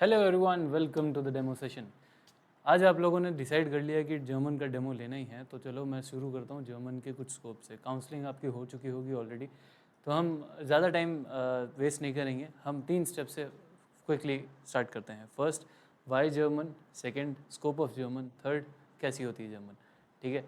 Hello everyone, welcome to the demo session. आज आप लोगों ने डिसाइड कर लिया कि जर्मन का डेमो लेना ही है, तो चलो मैं शुरू करता हूँ जर्मन के कुछ स्कोप से। काउंसलिंग आपकी हो चुकी होगी ऑलरेडी, तो हम ज़्यादा टाइम वेस्ट नहीं करेंगे। हम 3 स्टेप से क्विकली स्टार्ट करते हैं। First, why German. Second, scope of German. Third, कैसी होती है जर्मन। ठीक है।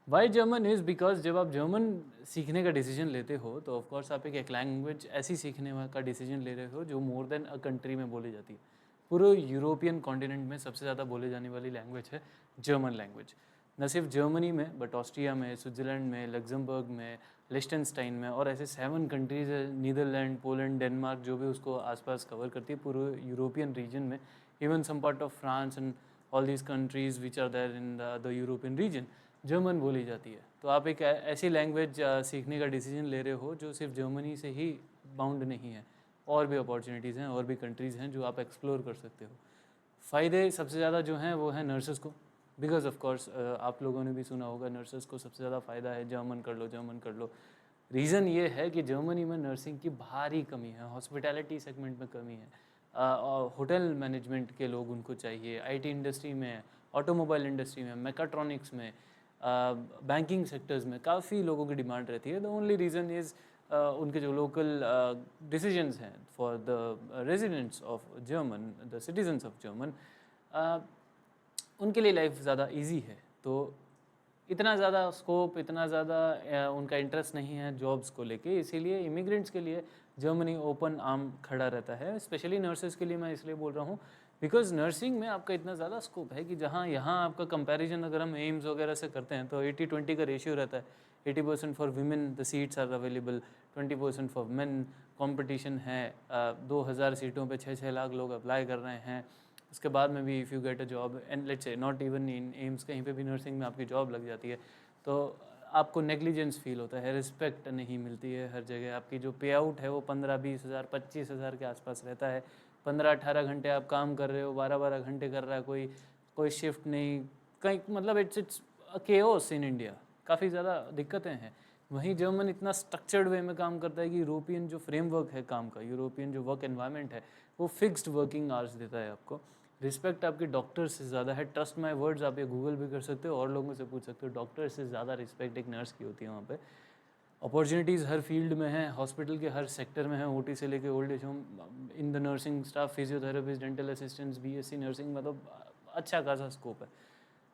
वाई जर्मन इज़ बिकॉज जब आप जर्मन सीखने का डिसीजन लेते हो तो ऑफकोर्स आप एक लैंग्वेज ऐसी सीखने का डिसीजन ले रहे हो जो मोर देन अ कंट्री में बोली जाती है। पूरे यूरोपियन कॉन्टिनेंट में सबसे ज़्यादा बोले जाने वाली लैंग्वेज है जर्मन लैंग्वेज। न सिर्फ जर्मनी में बट ऑस्ट्रिया में, स्विट्ज़रलैंड में, लग्जमबर्ग में, लिechtenstein में और ऐसे 7 कंट्रीज़ है, नीदरलैंड, पोलैंड, डेनमार्क, जो भी उसको आसपास कवर करती है पूरे यूरोपियन रीजन में। Even some part of France and all these countries which are there in the European region German बोली जाती है। तो आप एक ऐसी लैंग्वेज सीखने का डिसीजन ले रहे हो जो सिर्फ जर्मनी से ही बाउंड नहीं है, और भी अपॉर्चुनिटीज़ हैं और भी कंट्रीज़ हैं जो आप एक्सप्लोर कर सकते हो। फ़ायदे सबसे ज़्यादा जो हैं वो हैं नर्सेज़ को, बिकॉज ऑफ कोर्स आप लोगों ने भी सुना होगा नर्सेज़ को सबसे ज़्यादा फ़ायदा है जर्मन कर लो, जर्मन कर लो। रीज़न ये है कि जर्मनी में नर्सिंग की भारी कमी है, हॉस्पिटैलिटी सेगमेंट में कमी है। और होटल मैनेजमेंट के लोग उनको चाहिए, आईटी इंडस्ट्री में, ऑटोमोबाइल इंडस्ट्री में, मैकाट्रॉनिक्स में, बैंकिंग सेक्टर्स में काफ़ी लोगों की डिमांड रहती है। द ओनली रीज़न इज़ उनके जो लोकल डिसीजंस हैं for the residents of German, the citizens of German, उनके लिए लाइफ ज़्यादा इजी है। तो इतना ज़्यादा स्कोप, इतना ज़्यादा उनका इंटरेस्ट नहीं है जॉब्स को लेके, इसीलिए इमिग्रेंट्स के लिए जर्मनी ओपन आर्म खड़ा रहता है। स्पेशली नर्सेज़ के लिए मैं इसलिए बोल रहा हूँ बिकॉज नर्सिंग में आपका इतना ज़्यादा स्कोप है कि जहाँ यहाँ आपका कंपैरिजन अगर हम एम्स वगैरह से करते हैं तो 80-20 का रेशियो रहता है। 80% for women the seats are available, 20% for main. Competition है 2000 सीटों पे 6-6 लाख लोग अप्लाई कर रहे हैं। उसके बाद में भी if you get a job and let's say not even in AIIMS, कहीं पे भी नर्सिंग में आपकी जॉब लग जाती है तो आपको नेग्लिजेंस फील होता है, रिस्पेक्ट नहीं मिलती है हर जगह। आपकी जो पे आउट है वो 15-20 हज़ार, 25 हज़ार के आसपास रहता है। 15-18 घंटे आप काम कर रहे हो, 12-12 घंटे कर रहा है कोई, कोई शिफ्ट नहीं कहीं, मतलब इट्स केओस इन इंडिया। काफ़ी ज़्यादा दिक्कतें हैं। वहीं जर्मन इतना स्ट्रक्चर्ड वे में काम करता है कि यूरोपियन जो फ्रेमवर्क है काम का, यूरोपियन जो वर्क एनवायरनमेंट है, वो फिक्स्ड वर्किंग आवर्स देता है आपको। रिस्पेक्ट आपके डॉक्टर से ज़्यादा है। ट्रस्ट माय वर्ड्स, आप ये गूगल भी कर सकते हो और लोगों से पूछ सकते हो, डॉक्टर से ज़्यादा रिस्पेक्ट एक नर्स की होती है वहाँ पे। अपॉर्चुनिटीज़ हर फील्ड में हैं, हॉस्पिटल के हर सेक्टर में है, ओटी से लेके old age home. In the nursing staff, physiotherapist, dental assistants, BSc nursing, मतलब अच्छा खासा स्कोप है।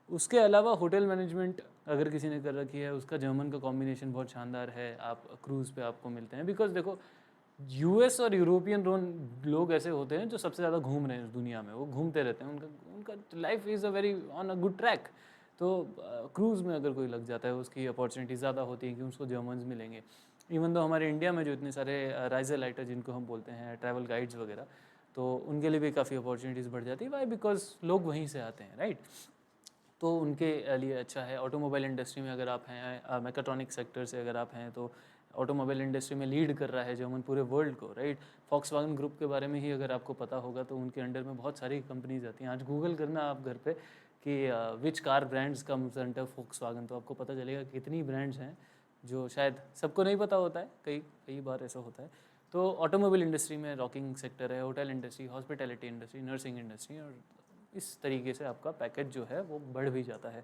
उसके अलावा होटल मैनेजमेंट अगर किसी ने कर रखी है, उसका जर्मन का कॉम्बिनेशन बहुत शानदार है। आप क्रूज़ पे आपको मिलते हैं, बिकॉज देखो यूएस और यूरोपियन लोग ऐसे होते हैं जो सबसे ज़्यादा घूम रहे हैं इस दुनिया में, वो घूमते रहते हैं, उनका उनका life is a very on a good track. तो क्रूज़ में अगर कोई लग जाता है उसकी अपॉर्चुनिटी ज़्यादा होती है कि उसको जर्मन्स मिलेंगे। इवन दो हमारे इंडिया में जो इतने सारे राइजर लाइटर जिनको हम बोलते हैं, ट्रैवल गाइड्स वगैरह, तो उनके लिए भी काफ़ी अपॉर्चुनिटीज़ बढ़ जाती है। वाई? बिकॉज लोग वहीं से आते हैं, राइट? तो उनके लिए अच्छा है। ऑटोमोबाइल इंडस्ट्री में अगर आप हैं, मैकाट्रॉनिक सेक्टर से अगर आप हैं, तो ऑटोमोबाइल इंडस्ट्री में लीड कर रहा है जर्मन पूरे वर्ल्ड को, राइट? फॉक्सवागन ग्रुप के बारे में ही अगर आपको पता होगा तो उनके अंडर में बहुत सारी कंपनीज आती हैं। आज गूगल करना आप घर पे कि which car brands comes under Volkswagen, तो आपको पता चलेगा कितनी ब्रांड्स हैं जो शायद सबको नहीं पता होता है, कई कई बार ऐसा होता है। तो ऑटोमोबाइल इंडस्ट्री में रॉकिंग सेक्टर है, hotel industry, hospitality industry, nursing industry, और इस तरीके से आपका पैकेज जो है वो बढ़ भी जाता है।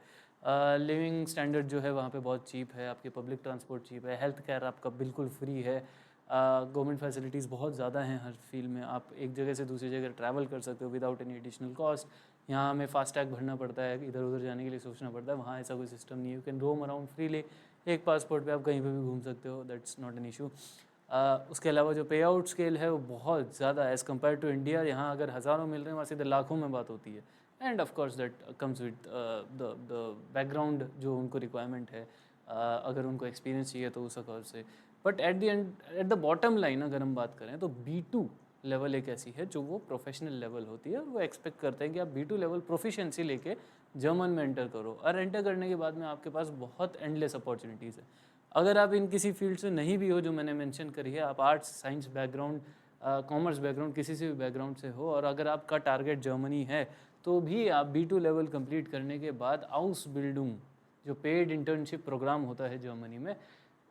लिविंग स्टैंडर्ड जो है वहाँ पे बहुत चीप है, आपके पब्लिक ट्रांसपोर्ट चीप है, हेल्थ केयर आपका बिल्कुल फ्री है, गवर्नमेंट फैसिलिटीज़ बहुत ज़्यादा हैं हर फील्ड में। आप एक जगह से दूसरी जगह ट्रैवल कर सकते हो विदाउट एनी एडिशनल कॉस्ट। यहाँ हमें फास्टैग भरना पड़ता है, इधर उधर जाने के लिए सोचना पड़ता है, वहाँ ऐसा कोई सिस्टम नहीं है। You can roam around freely, एक पासपोर्ट पे आप कहीं पे भी घूम सकते हो, दैट्स नॉट एन इशू। उसके अलावा जो पे आउट स्केल है वो बहुत ज़्यादा एज़ कम्पेयर टू इंडिया। यहाँ अगर हज़ारों मिल रहे हैं वहाँ सीधे लाखों में बात होती है। End of course that comes with the background जो उनको रिक्वायरमेंट है, अगर उनको एक्सपीरियंस चाहिए तो उस अकॉर्ड से। But at the end, at the bottom line अगर हम बात करें तो B2 लेवल एक ऐसी है जो वो प्रोफेशनल लेवल होती है, और वो एक्सपेक्ट करते हैं कि आप B2 लेवल प्रोफिशिएंसी लेके जर्मन में एंटर करो, और एंटर करने के बाद में आपके पास बहुत एंडलेस अपॉर्चुनिटीज़ है। अगर आप इन किसी फील्ड से नहीं भी हो जो मैंने मेंशन करी है, आप arts, science background, commerce background, किसी से भी बैकग्राउंड से हो, और अगर आपका टारगेट जर्मनी है, तो भी आप B2 लेवल कंप्लीट करने के बाद आउस बिल्डुंग, जो पेड इंटर्नशिप प्रोग्राम होता है जर्मनी में,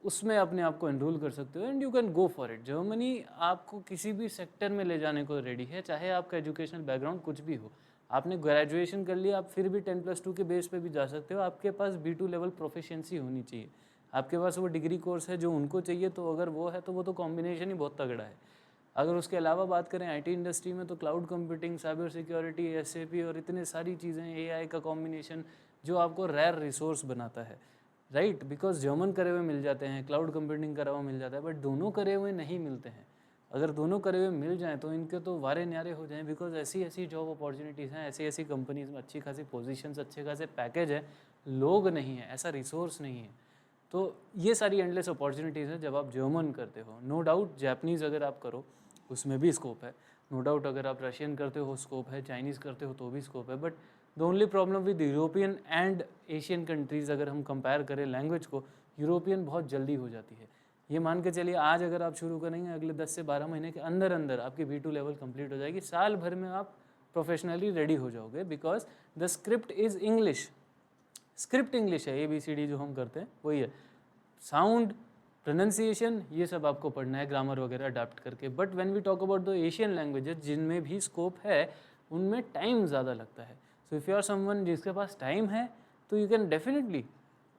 उसमें अपने आप को एनरोल कर सकते हो and you can go for it. Germany आपको किसी भी सेक्टर में ले जाने को रेडी है, चाहे आपका एजुकेशनल बैकग्राउंड कुछ भी हो। आपने ग्रेजुएशन कर लिया, आप फिर भी 10+2 के बेस पे भी जा सकते हो। आपके पास B2 लेवल प्रोफिशिएंसी होनी चाहिए, आपके पास वो डिग्री कोर्स है जो उनको चाहिए, तो अगर वो है तो वो तो कॉम्बिनेशन ही बहुत तगड़ा है। अगर उसके अलावा बात करें आईटी इंडस्ट्री में, तो cloud computing, cyber security, SAP और इतने सारी चीज़ें, एआई का कॉम्बिनेशन जो आपको रेयर रिसोर्स बनाता है, राइट। बिकॉज जर्मन करे हुए मिल जाते हैं, क्लाउड कंप्यूटिंग करा हुआ मिल जाता है, बट दोनों करे हुए नहीं मिलते हैं। अगर दोनों करे हुए मिल जाएँ तो इनके तो वारे न्यारे हो जाएँ, बिकॉज ऐसी ऐसी जॉब अपॉर्चुनिटीज़ हैं, ऐसी ऐसी कंपनीज में अच्छी खासी पोजीशंस, अच्छे खासे पैकेज है, लोग नहीं है, ऐसा रिसोर्स नहीं है। तो ये सारी एंडलेस अपॉर्चुनिटीज़ हैं जब आप जर्मन करते हो। नो डाउट जैपनीज़ अगर आप करो उसमें भी स्कोप है, नो डाउट अगर आप रशियन करते हो स्कोप है, चाइनीज़ करते हो तो भी स्कोप है। But the only problem with European and Asian countries, अगर हम कंपेयर करें लैंग्वेज को, यूरोपियन बहुत जल्दी हो जाती है। ये मान के चलिए आज अगर आप शुरू करेंगे, अगले 10 से 12 महीने के अंदर अंदर आपकी B2 लेवल कंप्लीट हो जाएगी, साल भर में आप प्रोफेशनली रेडी हो जाओगे, because the script is English. Script English है, ABCD जो हम करते हैं वही है। साउंड, प्रोनाउंसिएशन, ये सब आपको पढ़ना है, ग्रामर वगैरह अडाप्ट करके। But when we talk about the Asian languages जिनमें भी स्कोप है, उनमें टाइम ज़्यादा लगता है। So if you are someone जिसके पास टाइम है, तो यू कैन डेफिनेटली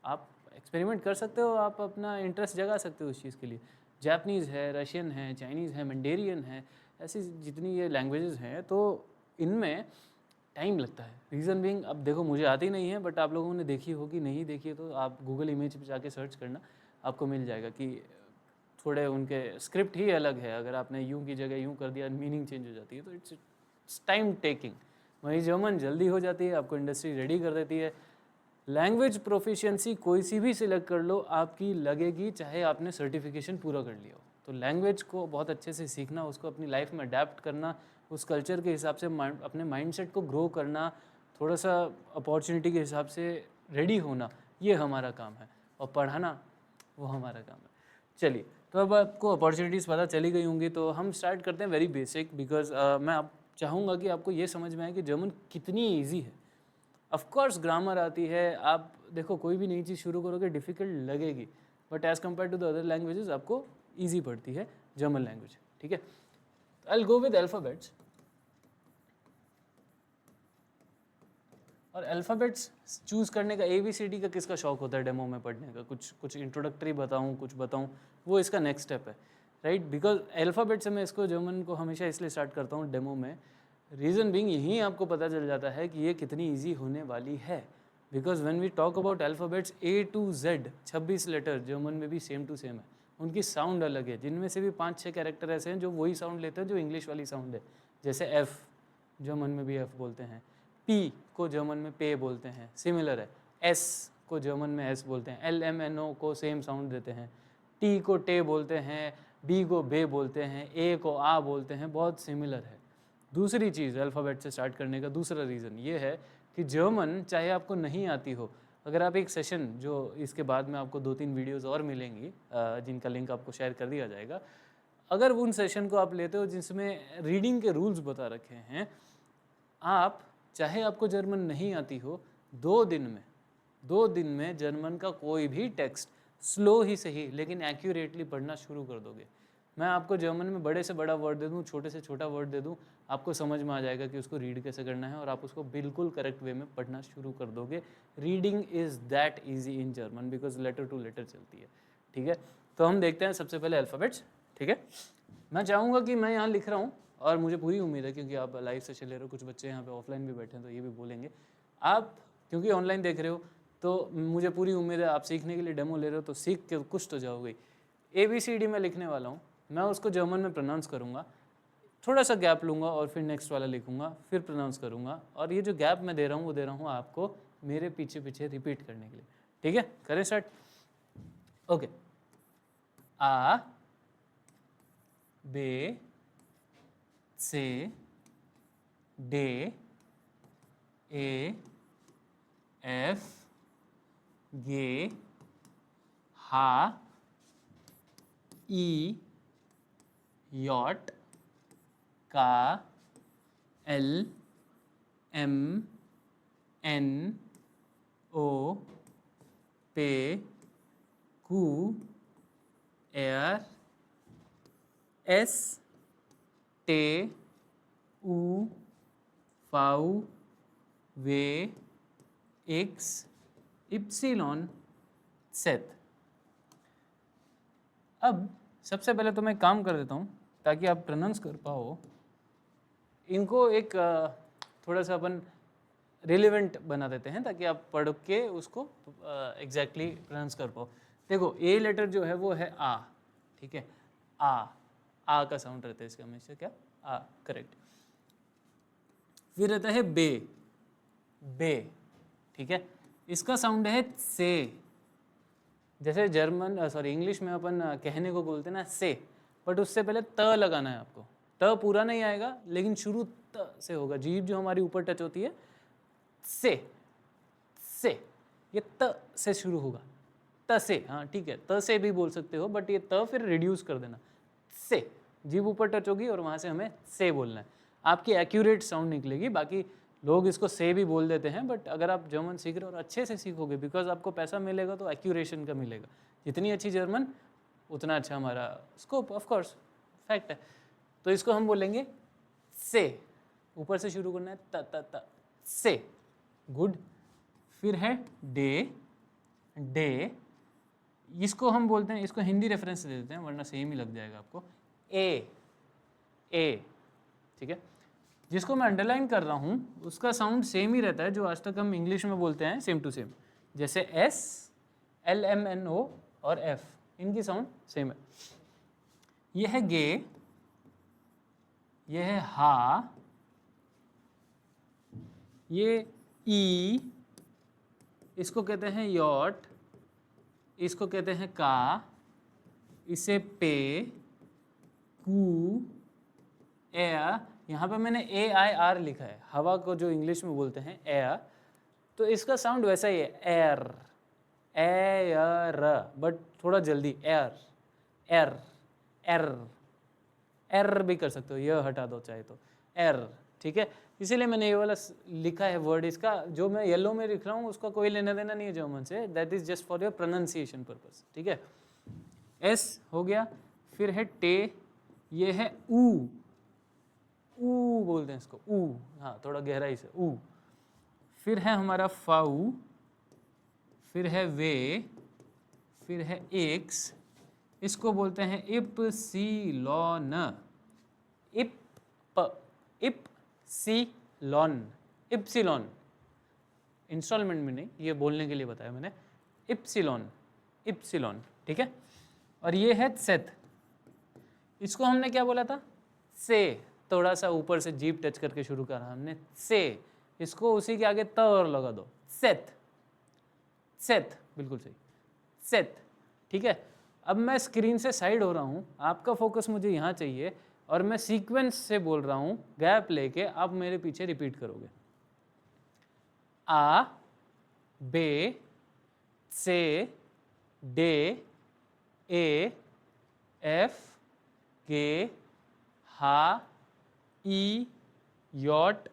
आप एक्सपेरिमेंट कर सकते हो, आप अपना इंटरेस्ट जगा सकते हो उस चीज़ के लिए। जापनीज़ है, रशियन है, चाइनीज़ है, मंडेरियन है, ऐसी जितनी ये लैंग्वेजेस हैं, तो इनमें टाइम लगता है। रीज़न बीइंग, अब देखो मुझे आती नहीं है, बट आप लोगों ने देखी होगी, नहीं देखी है तो आप गूगल इमेज पे जाके सर्च करना, आपको मिल जाएगा कि थोड़े उनके स्क्रिप्ट ही अलग है। अगर आपने यूं की जगह यूं कर दिया, मीनिंग चेंज हो जाती है, तो इट्स टाइम टेकिंग। वहीं जर्मन जल्दी हो जाती है, आपको इंडस्ट्री रेडी कर देती है। लैंग्वेज प्रोफिशिएंसी कोई सी भी सिलेक्ट कर लो, आपकी लगेगी चाहे आपने सर्टिफिकेशन पूरा कर लिया हो। तो लैंग्वेज को बहुत अच्छे से सीखना, उसको अपनी लाइफ में अडेप्ट करना, उस कल्चर के हिसाब से अपने माइंडसेट को ग्रो करना, थोड़ा सा अपॉर्चुनिटी के हिसाब से रेडी होना, ये हमारा काम है। और पढ़ाना वो हमारा काम है। चलिए, तो अब आपको अपॉर्चुनिटीज़ पता चली गई होंगी, तो हम स्टार्ट करते हैं वेरी बेसिक। बिकॉज मैं आप चाहूँगा कि आपको ये समझ में आए कि जर्मन कितनी ईजी है। ऑफ कोर्स ग्रामर आती है, आप देखो कोई भी नई चीज़ शुरू करोगे डिफ़िकल्ट लगेगी, but as compare to the other languages आपको ईजी पड़ती है जर्मन लैंग्वेज, ठीक है। I will go with alphabets. और अल्फ़ाबेट्स चूज़ करने का, ABCD का किसका शौक होता है डेमो में पढ़ने का? कुछ इंट्रोडक्टरी बताऊँ, कुछ बताऊँ, वो इसका नेक्स्ट स्टेप है, राइट। बिकॉज अल्फ़ाबेट से मैं इसको जर्मन को हमेशा इसलिए स्टार्ट करता हूँ डेमो में, रीज़न बीइंग यहीं आपको पता चल जाता है कि ये कितनी ईजी होने वाली है। Because when we talk about alphabets A to Z 26 letter German में भी सेम टू सेम है, उनकी साउंड अलग है, जिनमें से भी 5-6 कैरेक्टर ऐसे हैं जो वही साउंड लेते हैं जो इंग्लिश वाली साउंड है। जैसे F, जर्मन में भी F बोलते हैं, P को जर्मन में पे बोलते हैं, सिमिलर है। S को जर्मन में S बोलते हैं, LMNO को सेम साउंड देते हैं, T को टे बोलते हैं, B को बे बोलते हैं, A को आ बोलते हैं, बहुत सिमिलर है। दूसरी चीज़ अल्फ़ाबेट से स्टार्ट करने का दूसरा रीज़न ये है कि जर्मन चाहे आपको नहीं आती हो, अगर आप एक सेशन, जो इसके बाद में आपको 2-3 वीडियोस और मिलेंगी जिनका लिंक आपको शेयर कर दिया जाएगा, अगर उन सेशन को आप लेते हो जिसमें रीडिंग के रूल्स बता रखे हैं, आप चाहे आपको जर्मन नहीं आती हो, 2 दिन में जर्मन का कोई भी टेक्स्ट स्लो ही सही लेकिन एक्यूरेटली पढ़ना शुरू कर दोगे। मैं आपको जर्मन में बड़े से बड़ा वर्ड दे दूँ, छोटे से छोटा वर्ड दे दूँ, आपको समझ में आ जाएगा कि उसको रीड कैसे करना है और आप उसको बिल्कुल करेक्ट वे में पढ़ना शुरू कर दोगे। Reading is that easy in German because letter to letter चलती है, ठीक है। तो हम देखते हैं सबसे पहले अल्फ़ाबेट्स, ठीक है। मैं चाहूँगा कि मैं यहाँ लिख रहा हूँ और मुझे पूरी उम्मीद है, क्योंकि आप लाइव सेशन ले रहे हो, कुछ बच्चे यहाँ पे ऑफलाइन भी बैठे हैं तो ये भी बोलेंगे, आप क्योंकि ऑनलाइन देख रहे हो तो मुझे पूरी उम्मीद है आप सीखने के लिए डेमो ले रहे हो तो सीख के कुछ तो जाओगे। ABCD में लिखने वाला हूँ, मैं उसको जर्मन में प्रोनाउंस करूँगा, थोड़ा सा गैप लूँगा और फिर नेक्स्ट वाला लिखूँगा, फिर प्रोनाउंस करूँगा, और ये जो गैप मैं दे रहा हूँ वो दे रहा हूँ आपको मेरे पीछे पीछे रिपीट करने के लिए, ठीक है। करें स्टार्ट, ओके। आ, बे, से, डे, ए, एफ, गे, हा, ई, यॉट, का, एल, एम, एन, ओ, पे, कू, एयर, एस टे ऊ फाउ वे एक्स इप्सिलॉन सेथ। अब सबसे पहले तो मैं काम कर देता हूँ ताकि आप प्रोनाउंस कर पाओ। इनको एक थोड़ा सा अपन रिलेवेंट बना देते हैं ताकि आप पढ़ के उसको एग्जैक्टली प्रोनाउंस कर पाओ। देखो ए लेटर जो है वो है आ, ठीक है, आ का साउंड रहता है इसका हमेशा, क्या, आ, करेक्ट। फिर रहता है बे, बे, ठीक है, इसका साउंड है से। जैसे जर्मन सॉरी इंग्लिश में अपन कहने को बोलते हैं ना से, बट उससे पहले त लगाना है आपको। त पूरा नहीं आएगा लेकिन शुरू त से होगा, जीभ जो हमारी ऊपर टच होती है से, ये त से शुरू होगा, त से, हाँ ठीक है, त से भी बोल सकते हो बट ये त फिर रिड्यूस कर देना, से, जीभ ऊपर टच होगी और वहाँ से हमें से बोलना है, आपकी एक्यूरेट साउंड निकलेगी। बाकी लोग इसको से भी बोल देते हैं, बट अगर आप जर्मन सीख रहे हो और अच्छे से सीखोगे, बिकॉज आपको पैसा मिलेगा तो एक्यूरेशन का मिलेगा, जितनी अच्छी जर्मन उतना अच्छा हमारा स्कोप, ऑफ कोर्स फैक्ट है। तो इसको हम बोलेंगे से, ऊपर से शुरू करना है, त त त से, गुड। फिर है डे, डे, इसको हम बोलते हैं, इसको हिंदी रेफरेंस दे देते हैं वरना सेम ही लग जाएगा आपको, ए, ए, ठीक है। जिसको मैं अंडरलाइन कर रहा हूँ उसका साउंड सेम ही रहता है जो आज तक हम इंग्लिश में बोलते हैं, सेम टू सेम, जैसे S, L M N O और एफ, इनकी साउंड सेम है। ये है गे, ये है हा, ये ई, इसको कहते हैं यॉट, इसको कहते हैं का, इसे पे, कू, एयर, यहाँ पे मैंने ए आई आर लिखा है, हवा को जो इंग्लिश में बोलते हैं एयर, तो इसका साउंड वैसा ही है, एयर, एयर, बट थोड़ा जल्दी, एयर, एर, एर, एर भी कर सकते हो, यह हटा दो चाहे तो, एर, ठीक है। इसीलिए मैंने ये वाला लिखा है वर्ड, इसका जो मैं येलो में लिख रहा हूँ उसका कोई लेना देना नहीं है जर्मन से, that is just for your pronunciation purpose, ठीक है। एस हो गया, फिर है टे, ये है ऊ, ऊ बोलते हैं इसको, ऊ, हाँ थोड़ा गहराई से, ऊ। फिर है हमारा फाउ, फिर है वे, फिर है एक्स, इसको बोलते हैं इप्सिलॉन, इप, इप्सिलॉन, इप्सिलॉन, इंस्टॉलमेंट में नहीं, ये बोलने के लिए बताया मैंने, इप्सिलॉन, इप्सिलॉन, ठीक है। और ये है सेथ, इसको हमने क्या बोला था, से, थोड़ा सा ऊपर से जीभ टच करके शुरू करा हमने, से, इसको उसी के आगे त और लगा दो, सेथ, सेथ, बिल्कुल सही, सेथ, ठीक है। अब मैं स्क्रीन से साइड हो रहा हूँ, आपका फोकस मुझे यहाँ चाहिए और मैं सीक्वेंस से बोल रहा हूँ, गैप लेके आप मेरे पीछे रिपीट करोगे, आ, बे, से, डे, ए, एफ, के, हा, ई, यॉट,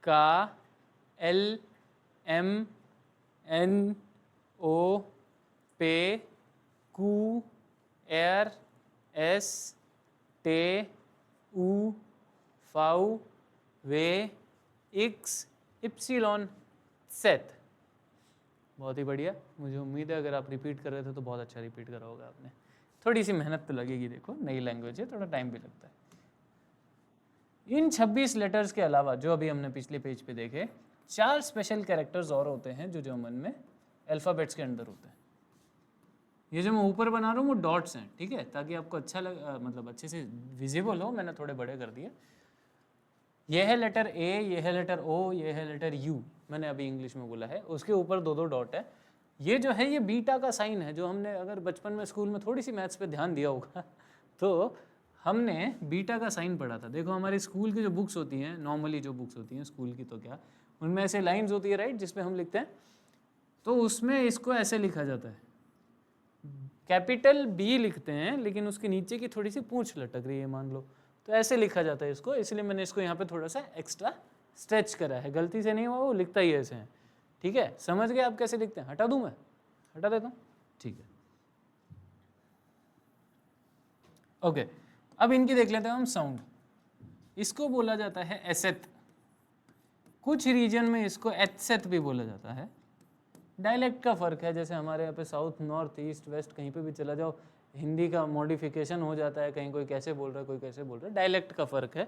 का, एल, एम, एन, ओ, पे, कू, एयर, एस, टे, ऊ, फाउ, वे, एक्स, इप्सिलॉन, सेथ। बहुत ही बढ़िया, मुझे उम्मीद है अगर आप रिपीट कर रहे थे तो बहुत अच्छा रिपीट करा होगा आपने। थोड़ी सी मेहनत तो लगेगी, देखो नई लैंग्वेज है, थोड़ा टाइम भी लगता है। इन 26 लेटर्स के अलावा जो अभी हमने पिछले पेज पे देखे, 4 स्पेशल कैरेक्टर्स और होते हैं जो जर्मन में अल्फ़ाबेट्स के अंदर होते हैं। ये जो मैं ऊपर बना रहा हूँ वो डॉट्स हैं, ठीक है, ताकि आपको अच्छा मतलब अच्छे से विजिबल हो, मैंने थोड़े बड़े कर दिए। ये है लेटर ए, ये है लेटर ओ, ये है लेटर यू, मैंने अभी इंग्लिश में बोला है, उसके ऊपर 2-2 डॉट है। ये जो है ये बीटा का साइन है, जो हमने अगर बचपन में स्कूल में थोड़ी सी मैथ्स पे ध्यान दिया होगा तो हमने बीटा का साइन पढ़ा था। देखो हमारी स्कूल की जो बुक्स होती हैं, नॉर्मली जो बुक्स होती हैं स्कूल की, तो क्या उनमें ऐसे लाइंस होती है राइट, जिसमें हम लिखते हैं, तो उसमें इसको ऐसे लिखा जाता है, कैपिटल बी लिखते हैं लेकिन उसके नीचे की थोड़ी सी पूंछ लटक रही है मान लो, तो ऐसे लिखा जाता है इसको, इसलिए मैंने इसको यहाँ पे थोड़ा सा एक्स्ट्रा स्ट्रेच करा है, गलती से नहीं हुआ, वो लिखता ही ऐसे है, ठीक है। समझ गए आप कैसे लिखते हैं? हटा दूँ मैं, हटा देता हूँ, ठीक है। ओके, अब इनकी देख लेते हैं हम साउंड। इसको बोला जाता है एसेथ, कुछ रीजन में इसको एचसेथ भी बोला जाता है। डायलेक्ट का फ़र्क है, जैसे हमारे यहाँ पे साउथ, नॉर्थ, ईस्ट, वेस्ट कहीं पे भी चला जाओ हिंदी का मॉडिफिकेशन हो जाता है, कहीं कोई कैसे बोल रहा है, कोई कैसे बोल रहा है, डायलेक्ट का फ़र्क है।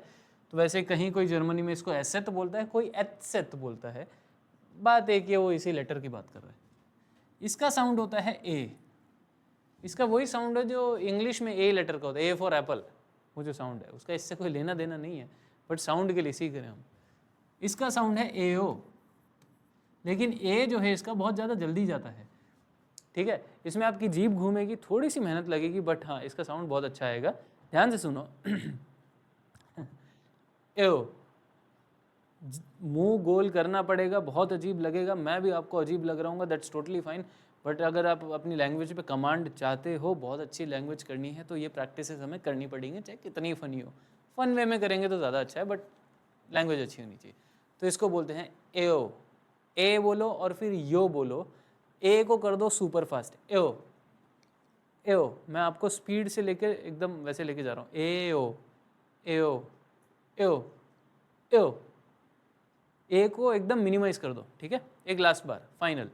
तो वैसे कहीं कोई जर्मनी में इसको एसेथ बोलता है, कोई एचसेथ बोलता है। बात एक है, वो इसी लेटर की बात कर रहा है। इसका साउंड होता है ए, इसका वही साउंड है जो इंग्लिश में ए लेटर का होता है, ए फॉर एप्पल, वो जो साउंड है उसका इससे कोई लेना देना नहीं है, बट साउंड के लिए सीख रहे हैं हम। इसका साउंड है ए ओ, लेकिन ए जो है इसका बहुत ज़्यादा जल्दी जाता है, ठीक है। इसमें आपकी जीभ घूमेगी, थोड़ी सी मेहनत लगेगी, बट हाँ इसका साउंड बहुत अच्छा आएगा। ध्यान से सुनो। एओ, मुंह गोल करना पड़ेगा, बहुत अजीब लगेगा, मैं भी आपको अजीब लग रहा हूँ, दैट्स टोटली फाइन। बट अगर आप अपनी लैंग्वेज पे कमांड चाहते हो, बहुत अच्छी लैंग्वेज करनी है, तो ये प्रैक्टिस हमें करनी पड़ेंगी, चाहे कितनी फ़नी हो। फन वे में करेंगे तो ज़्यादा अच्छा है, बट लैंग्वेज अच्छी होनी चाहिए। तो इसको बोलते हैं एओ। ए बोलो और फिर यो बोलो, ए को कर दो सुपर फास्ट, एओ एओ। मैं आपको स्पीड से लेकर एकदम वैसे लेके जा रहा हूँ, एओ एओ एओ एओ। ए को एकदम मिनिमाइज कर दो, ठीक है। एक लास्ट बार फाइनल,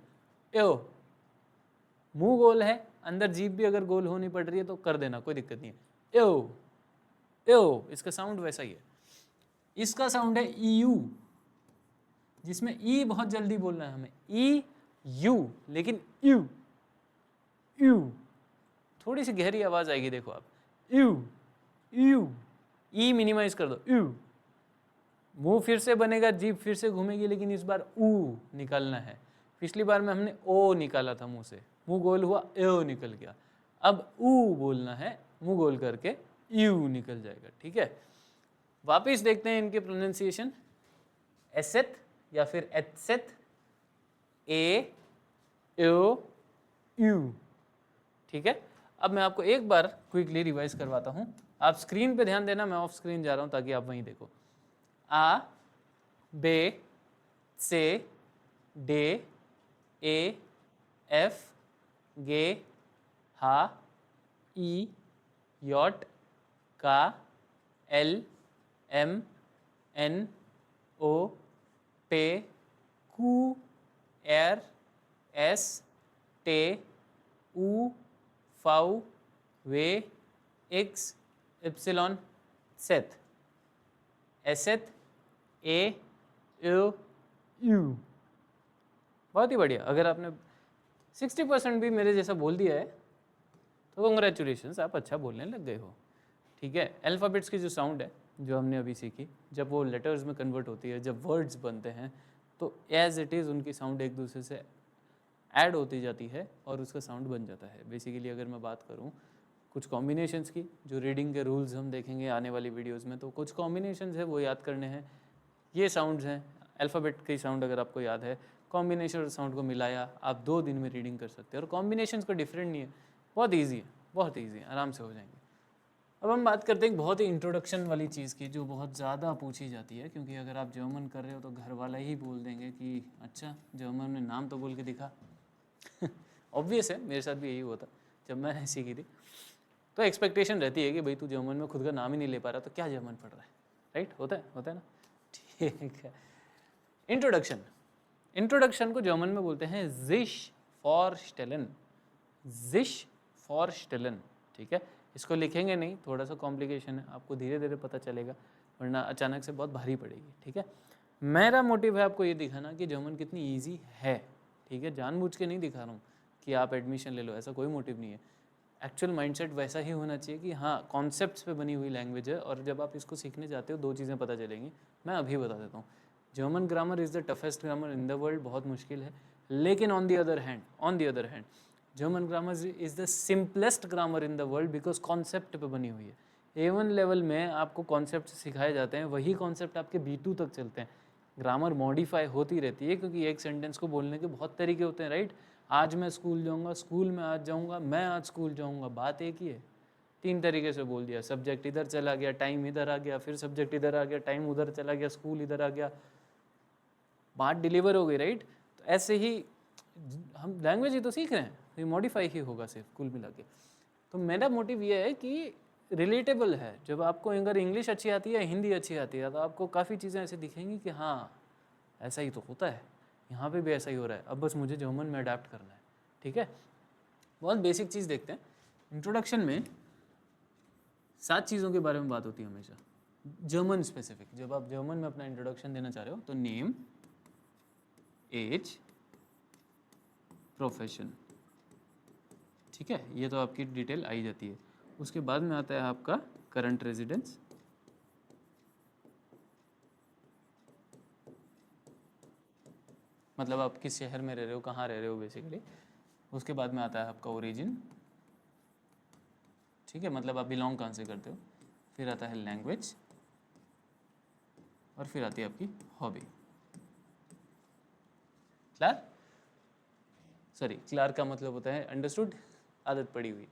एओ। मुंह गोल है, अंदर जीभ भी अगर गोल होनी पड़ रही है तो कर देना, कोई दिक्कत नहीं है। एओ एओ, इसका साउंड वैसा ही है। इसका साउंड है ईयू, जिसमें ई बहुत जल्दी बोलना है हमें, ई यू, लेकिन यू यू, थोड़ी सी गहरी आवाज आएगी, देखो आप, यू यू, ई मिनिमाइज कर दो, यू। मुंह फिर से बनेगा, जीभ फिर से घूमेगी, लेकिन इस बार ऊ निकालना है। पिछली बार में हमने ओ निकाला था मुंह से, मुंह गोल हुआ, ए निकल गया। अब ऊ बोलना है, मुंह गोल करके यू निकल जाएगा, ठीक है। वापिस देखते हैं इनके प्रोनाउंसिएशन, एसेथ या फिर एचसेथ, ए ओ यू, ठीक है। अब मैं आपको एक बार क्विकली रिवाइज करवाता हूँ, आप स्क्रीन पे ध्यान देना, मैं ऑफ स्क्रीन जा रहा हूँ ताकि आप वहीं देखो। आ, बे, से, डे, ए, एफ, गे, हा, ई, यॉट, का, एल, एम, एन, ओ, पे, कू, एर, एस, टे, ऊ, फाउ, वे, एक्स, इप्सिलॉन, सेथ, एसेथ, ए, यू। बहुत ही बढ़िया। अगर आपने 60% भी मेरे जैसा बोल दिया है तो कंग्रेचुलेशंस, आप अच्छा बोलने लग गए हो, ठीक है। अल्फ़ाबेट्स की जो साउंड है जो हमने अभी सीखी, जब वो लेटर्स में कन्वर्ट होती है, जब वर्ड्स बनते हैं, तो एज इट इज़ उनकी साउंड एक दूसरे से ऐड होती जाती है और उसका साउंड बन जाता है। बेसिकली अगर मैं बात करूँ कुछ कॉम्बिनेशंस की, जो रीडिंग के रूल्स हम देखेंगे आने वाली वीडियोस में, तो कुछ कॉम्बिनेशंस है वो याद करने हैं। ये साउंड्स हैं, अल्फ़ाबेट की साउंड अगर आपको याद है, कॉम्बिनेशन और साउंड को मिलाया, आप 2 दिन में रीडिंग कर सकते हैं। और कॉम्बिनेशंस को डिफरेंट नहीं है, बहुत ईजी है, बहुत ईजी है, आराम से हो जाएंगे। अब हम बात करते हैं बहुत ही इंट्रोडक्शन वाली चीज़ की, जो बहुत ज़्यादा पूछी जाती है, क्योंकि अगर आप जर्मन कर रहे हो तो घर वाला ही बोल देंगे कि अच्छा जर्मन में नाम तो बोल के दिखा। ऑब्वियस है, मेरे साथ भी यही हुआ था जब मैं सीखी थी। तो एक्सपेक्टेशन रहती है कि भाई तू जर्मन में खुद का नाम ही नहीं ले पा रहा तो क्या जर्मन पढ़ रहा है, राइट। होता है ना, ठीक है। इंट्रोडक्शन, इंट्रोडक्शन को जर्मन में बोलते हैं जिश फॉर स्टेलन, जिश फॉर स्टेलन, ठीक है। इसको लिखेंगे नहीं, थोड़ा सा कॉम्प्लिकेशन है, आपको धीरे धीरे पता चलेगा, वरना अचानक से बहुत भारी पड़ेगी, ठीक है। मेरा मोटिव है आपको ये दिखाना कि जर्मन कितनी ईजी है, ठीक है। जानबूझ के नहीं दिखा रहा हूँ कि आप एडमिशन ले लो, ऐसा कोई मोटिव नहीं है। एक्चुअल माइंडसेट वैसा ही होना चाहिए कि हाँ कॉन्सेप्ट्स पे बनी हुई लैंग्वेज है, और जब आप इसको सीखने जाते हो 2 चीज़ें पता चलेंगी। मैं अभी बता देता हूँ, German grammar is the toughest grammar in the world, बहुत मुश्किल है, लेकिन on the other hand German grammar is the simplest grammar in the world, because concept पे बनी हुई है। A1 लेवल में आपको कॉन्सेप्ट सिखाए जाते हैं, वही कॉन्सेप्ट आपके B2 तक चलते हैं। ग्रामर मॉडिफाई होती रहती है, क्योंकि एक सेंटेंस को बोलने के बहुत तरीके होते हैं, राइट। आज मैं स्कूल जाऊँगा, स्कूल में आज जाऊँगा, मैं आज स्कूल जाऊँगा, बात एक ही है, 3 तरीके से बोल दिया। सब्जेक्ट इधर चला गया, टाइम इधर आ गया, फिर सब्जेक्ट इधर आ गया, टाइम उधर चला गया, स्कूल इधर आ गया, बात डिलीवर हो गई, राइट। तो ऐसे ही हम लैंग्वेज ही तो सीख रहे हैं, ये मॉडिफाई ही होगा सिर्फ कुल मिला के। तो मेरा मोटिव ये है कि रिलेटेबल है। जब आपको अगर इंग्लिश अच्छी आती है, हिंदी अच्छी आती है, तो आपको काफ़ी चीज़ें ऐसे दिखेंगी कि हाँ ऐसा ही तो होता है, यहाँ पे भी ऐसा ही हो रहा है, अब बस मुझे जर्मन में अडेप्ट करना है। ठीक है, बहुत बेसिक चीज़ देखते हैं। इंट्रोडक्शन में 7 चीज़ों के बारे में बात होती है हमेशा, जर्मन स्पेसिफिक। जब आप जर्मन में अपना इंट्रोडक्शन देना चाह रहे हो तो नेम, एज, प्रोफेशन, ठीक है, ये तो आपकी डिटेल आई जाती है। उसके बाद में आता है आपका करंट रेजिडेंस, मतलब आप किस शहर में रह रहे हो, कहाँ रह रहे हो बेसिकली। उसके बाद में आता है आपका ओरिजिन, ठीक है, मतलब आप बिलोंग कहाँ से करते हो। फिर आता है लैंग्वेज, और फिर आती है आपकी हॉबी। क्लियर? सॉरी, क्लियर का मतलब होता है अंडरस्टूड, आदत पड़ी हुई।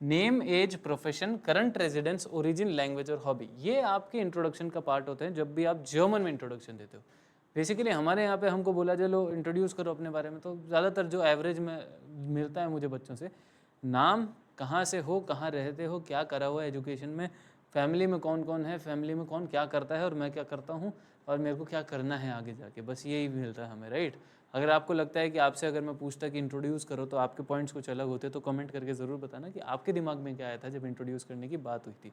Name, age, profession, current residence, origin, language और हॉबी, ये आपके इंट्रोडक्शन का पार्ट होते हैं जब भी आप जर्मन में इंट्रोडक्शन देते हो। बेसिकली हमारे यहाँ पे हमको बोला चलो इंट्रोड्यूस करो अपने बारे में, तो ज़्यादातर जो एवरेज में मिलता है मुझे बच्चों से, नाम, कहाँ से हो, कहाँ रहते हो, क्या करा हुआ है एजुकेशन में, फैमिली में कौन कौन है, फैमिली में कौन क्या करता है और मैं क्या करता हूँ, और मेरे को क्या करना है आगे जाके, बस यही मिलता है हमें, राइट। अगर आपको लगता है कि आपसे अगर मैं पूछता कि इंट्रोड्यूस करो तो आपके पॉइंट्स कुछ अलग होते, तो कमेंट करके ज़रूर बताना कि आपके दिमाग में क्या आया था जब इंट्रोड्यूस करने की बात हुई थी।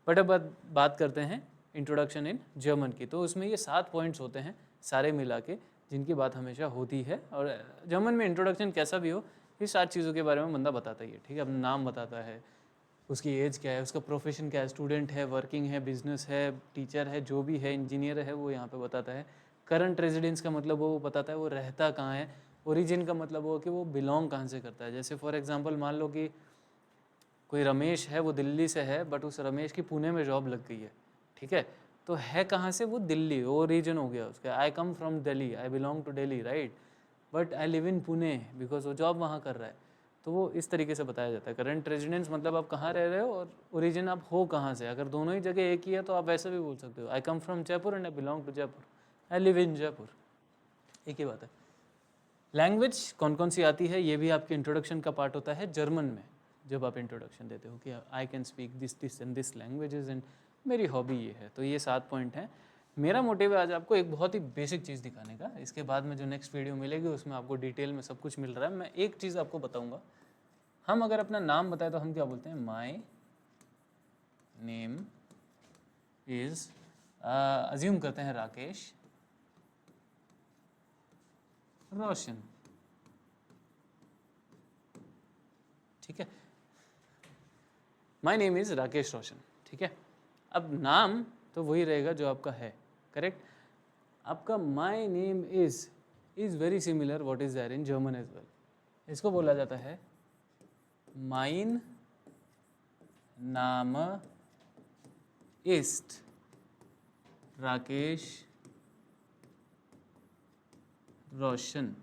बट अब बात करते हैं इंट्रोडक्शन इन जर्मन की। तो उसमें ये 7 पॉइंट्स होते हैं सारे मिला के, जिनकी बात हमेशा होती है। और जर्मन में इंट्रोडक्शन कैसा भी हो, ये 7 चीज़ों के बारे में बंदा बताता ही है, ठीक है। अपना नाम बताता है, उसकी एज क्या है, उसका प्रोफेशन क्या है, स्टूडेंट है, वर्किंग है, बिजनेस है, टीचर है, जो भी है, इंजीनियर है, वो यहाँ पे बताता है। करंट रेजिडेंस का मतलब वो बताता है वो रहता कहाँ है। ओरिजिन का मतलब वो कि वो बिलोंग कहाँ से करता है। जैसे फॉर एग्जांपल मान लो कि कोई रमेश है, वो दिल्ली से है, बट उस रमेश की पुणे में जॉब लग गई है, ठीक है, तो है कहाँ से, वो दिल्ली, वो रीजन हो गया उसका। I come from Delhi, I belong to Delhi, right, but I live in Pune, because वो जॉब वहाँ कर रहा है। तो वो इस तरीके से बताया जाता है। करंट रेजिडेंस मतलब आप कहाँ रह रहे हो, और ओरिजिन आप हो कहाँ से। अगर दोनों ही जगह एक ही है तो आप वैसे भी बोल सकते हो, I come from Jaipur and I belong to Jaipur, I live in Jaipur, एक ही बात है। लैंग्वेज कौन कौन सी आती है, ये भी आपके इंट्रोडक्शन का पार्ट होता है जर्मन में। जब आप इंट्रोडक्शन देते हो कि I can speak this and this languages and मेरी हॉबी ये है, तो ये 7 पॉइंट हैं। मेरा मोटिव है आज आपको एक बहुत ही बेसिक चीज़ दिखाने का। इसके बाद में जो नेक्स्ट वीडियो मिलेगी उसमें आपको डिटेल में सब कुछ मिल रहा है। मैं एक चीज़ आपको बताऊंगा, हम अगर अपना नाम बताएं तो हम क्या बोलते हैं, माई नेम इज़, अज्यूम करते हैं राकेश रोशन, ठीक है, माई नेम इज़ राकेश रोशन, ठीक है। अब नाम तो वही रहेगा जो आपका है, करेक्ट। आपका my name is very similar what is there in German as well. इसको बोला जाता है माइन नाम इस्ट राकेश रोशन।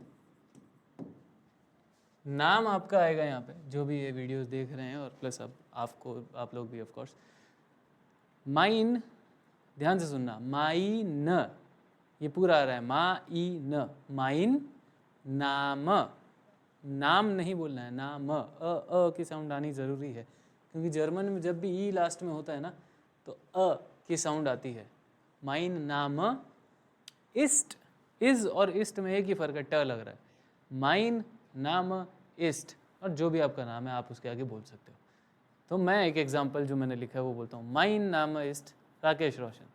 नाम आपका आएगा यहाँ पे, जो भी ये वीडियोस देख रहे हैं, और प्लस आप लोग भी ऑफ कोर्स। माइन, ध्यान से सुनना, माई न, ये पूरा आ रहा है, माई न, माइन नाम, नाम नहीं बोलना है, नाम, अ की साउंड आनी ज़रूरी है, क्योंकि जर्मन में जब भी ई लास्ट में होता है ना तो अ की साउंड आती है। माइन नाम इस्ट, इज और इस्ट में एक ही फ़र्क है, ट लग रहा है। माइन नाम इस्ट, और जो भी आपका नाम है आप उसके आगे बोल सकते हो। तो मैं एक एग्जांपल जो मैंने लिखा है वो बोलता हूँ, माइन नाम इस्ट राकेश रोशन।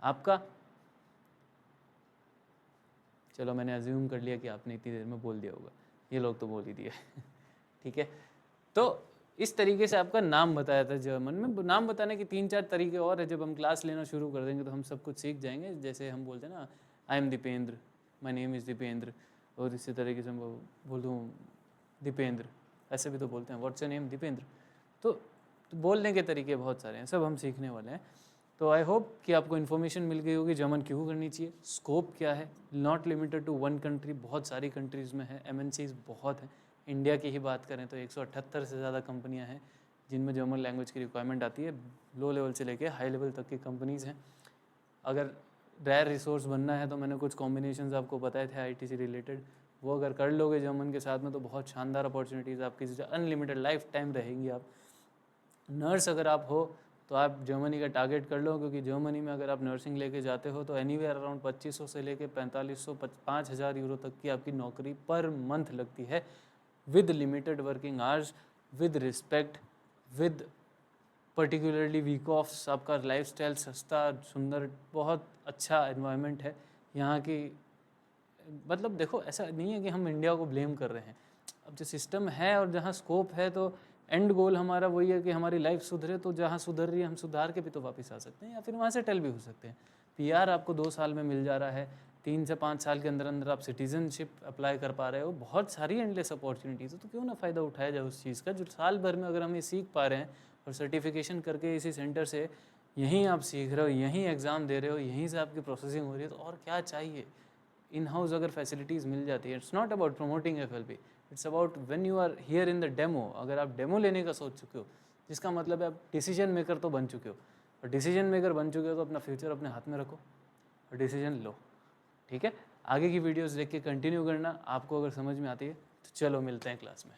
आपका, चलो मैंने अज्यूम कर लिया कि आपने इतनी देर में बोल दिया होगा, ये लोग तो बोल ही दिए ठीक है। तो इस तरीके से आपका नाम बताया था जर्मन में। नाम बताने के 3-4 तरीके और है, जब हम क्लास लेना शुरू कर देंगे तो हम सब कुछ सीख जाएंगे। जैसे हम बोलते हैं ना, I am Deependra, my name is Deependra, और इसी तरीके से मैं बोल दूँ दीपेंद्र, ऐसे भी तो बोलते हैं, व्हाट्स योर नेम, दीपेंद्र। तो बोलने के तरीके बहुत सारे हैं, सब हम सीखने वाले हैं। तो आई होप कि आपको इन्फॉर्मेशन मिल गई होगी जर्मन क्यों करनी चाहिए, स्कोप क्या है, not limited to one country, बहुत सारी कंट्रीज़ में है, MNCs बहुत हैं। इंडिया की ही बात करें तो 178 से ज़्यादा कंपनियां हैं जिनमें जर्मन लैंग्वेज की रिक्वायरमेंट आती है। लो लेवल से लेके हाई लेवल तक की कंपनीज़ हैं। अगर रेयर रिसोर्स बनना है तो मैंने कुछ कॉम्बिनेशंस आपको बताए थे IT से रिलेटेड, वो अगर कर लोगे जर्मन के साथ में तो बहुत शानदार अपॉर्चुनिटीज़ आपकी, अनलिमिटेड लाइफ टाइम रहेंगी आप। नर्स अगर आप हो तो आप जर्मनी का टारगेट कर लो, क्योंकि जर्मनी में अगर आप नर्सिंग लेके जाते हो तो एनीवेयर अराउंड 2500 से लेके 4500 5000 यूरो तक की आपकी नौकरी पर मंथ लगती है, with limited working hours, with respect, with particularly week offs. आपका लाइफस्टाइल सस्ता, सुंदर, बहुत अच्छा एनवायरनमेंट है यहाँ की। मतलब देखो, ऐसा नहीं है कि हम इंडिया को ब्लेम कर रहे हैं। अब जो सिस्टम है और जहाँ स्कोप है, तो एंड गोल हमारा वही है कि हमारी लाइफ सुधरे। तो जहाँ सुधर रही है हम सुधार के भी तो वापस आ सकते हैं, या फिर वहाँ से टेल भी हो सकते हैं। पीआर आपको 2 साल में मिल जा रहा है, 3 से 5 साल के अंदर अंदर आप सिटीजनशिप अप्लाई कर पा रहे हो। बहुत सारी एंडलेस अपॉर्चुनिटीज़ है, तो क्यों ना फ़ायदा उठाया जाए उस चीज़ का, जो साल भर में अगर हम ये सीख पा रहे हैं और सर्टिफिकेशन करके इसी सेंटर से यहीं आप सीख रहे हो, यहीं एग्ज़ाम दे रहे हो, यहीं से आपकी प्रोसेसिंग हो रही है, तो और क्या चाहिए। इन हाउस अगर फैसिलिटीज़ मिल जाती है, it's not about promoting FLP, it's about when you are here in the demo. अगर आप डेमो लेने का सोच चुके हो, जिसका मतलब है आप डिसीजन मेकर तो बन चुके हो, और डिसीजन मेकर बन चुके हो तो अपना फ्यूचर अपने हाथ में रखो और डिसीजन लो। ठीक है, आगे की वीडियोस देख के कंटिन्यू करना। आपको अगर समझ में आती है तो चलो मिलते हैं क्लास में।